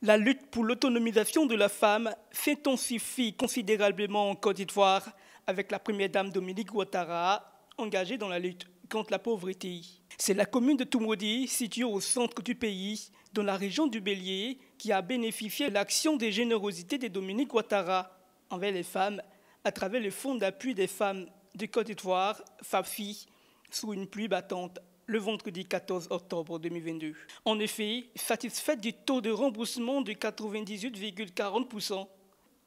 La lutte pour l'autonomisation de la femme s'intensifie considérablement en Côte d'Ivoire avec la première dame Dominique Ouattara engagée dans la lutte contre la pauvreté. C'est la commune de Toumoudi, située au centre du pays, dans la région du Bélier, qui a bénéficié de l'action de générosité de Dominique Ouattara envers les femmes à travers le Fonds d'appui des femmes de Côte d'Ivoire, FAPFI, sous une pluie battante, le vendredi 14 octobre 2022. En effet, satisfaite du taux de remboursement de 98,40%,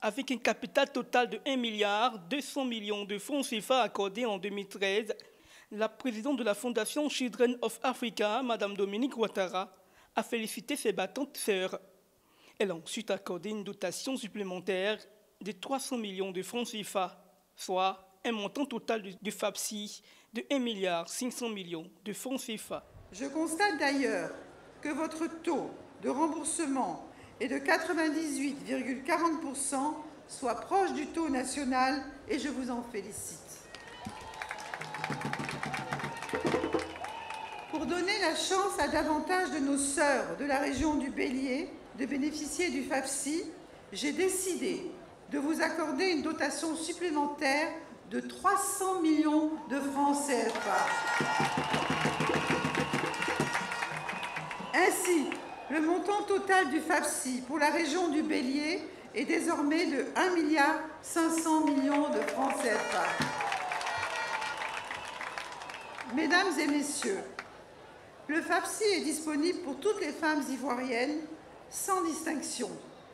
avec un capital total de 1,2 milliard de francs CFA accordés en 2013, la présidente de la Fondation Children of Africa, Mme Dominique Ouattara, a félicité ses battantes sœurs. Elle a ensuite accordé une dotation supplémentaire de 300 millions de francs CFA, soit un montant total du FAPSI de 1,5 milliard de francs CFA. Je constate d'ailleurs que votre taux de remboursement est de 98,40%, soit proche du taux national, et je vous en félicite. Pour donner la chance à davantage de nos sœurs de la région du Bélier de bénéficier du FAPSI, j'ai décidé de vous accorder une dotation supplémentaire de 300 millions de francs CFA. Ainsi, le montant total du FAPSI pour la région du Bélier est désormais de 1,5 milliard de francs CFA. Mesdames et messieurs, le FAPSI est disponible pour toutes les femmes ivoiriennes, sans distinction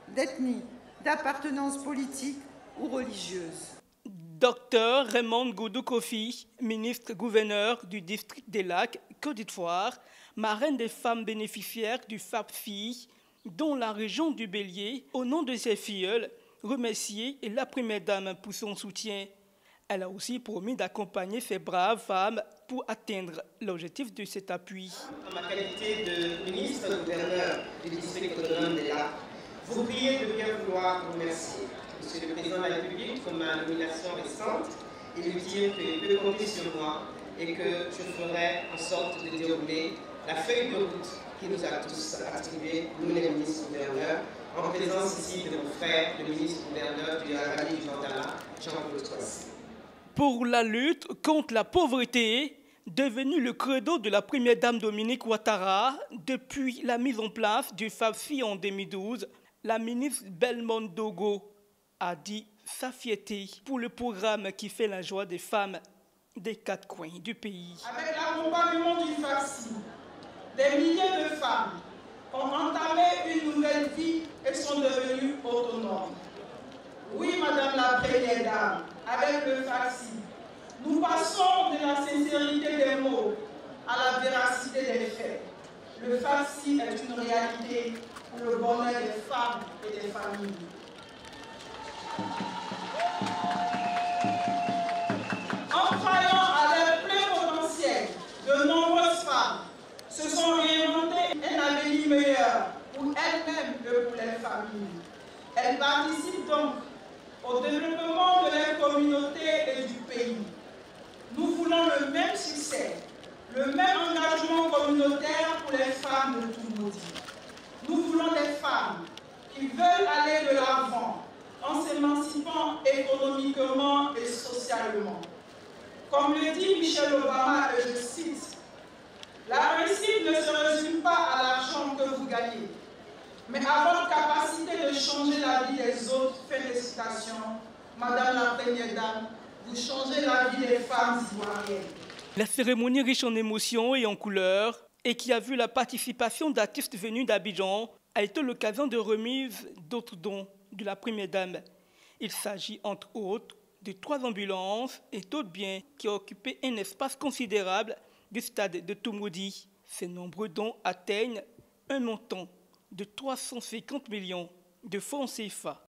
d'ethnie, d'appartenance politique ou religieuse. Dr Raymond Goudou Kofi, ministre-gouverneur du district des Lacs, Côte d'Ivoire, marraine des femmes bénéficiaires du FAPFI, dont la région du Bélier, au nom de ses filleuls, remercié la première dame pour son soutien. Elle a aussi promis d'accompagner ces braves femmes pour atteindre l'objectif de cet appui. En ma qualité de ministre-gouverneur du district autonome des Lacs, vous priez de bien vouloir vous remercier Monsieur le Président de la République pour ma nomination récente et lui dire qu'il peut compter sur moi et que je ferai en sorte de dérouler la feuille de route qui nous a tous attribués, nous les ministres-gouverneurs, en présence ici de mon frère, le ministre-gouverneur de la vallée du Vandala, Jean-Claude Coissy. Pour la lutte contre la pauvreté, devenue le credo de la première dame Dominique Ouattara, depuis la mise en place du FAPFI en 2012, la ministre Belmondo Dogo a dit sa fierté pour le programme qui fait la joie des femmes des quatre coins du pays. Avec l'accompagnement du FAPSI, des milliers de femmes ont entamé une nouvelle vie et sont devenues autonomes. Oui, Madame la Première Dame, avec le FAPSI, nous passons de la sincérité des mots à la véracité des faits. Le FAPSI est une réalité pour le bonheur des femmes et des familles. En croyant à leur plein potentiel, de nombreuses femmes se sont réinventées un avenir meilleur pour elles-mêmes et pour les familles. Elles participent donc au développement de leur communauté et du pays. Nous voulons le même succès, le même engagement communautaire pour les femmes de Toumoudi. Nous voulons des femmes qui veulent aller de l'avant en s'émancipant économiquement et socialement. Comme le dit Michelle Obama, et je cite, « La réussite ne se résume pas à l'argent que vous gagnez, mais à votre capacité de changer la vie des autres. » Fin de citation. Madame la Première Dame, vous changez la vie des femmes ivoiriennes. La cérémonie riche en émotions et en couleurs, et qui a vu la participation d'artistes venus d'Abidjan, a été l'occasion de remise d'autres dons de la Première Dame. Il s'agit entre autres de 3 ambulances et d'autres biens qui ont occupé un espace considérable du stade de Toumoudi. Ces nombreux dons atteignent un montant de 350 millions de francs CFA.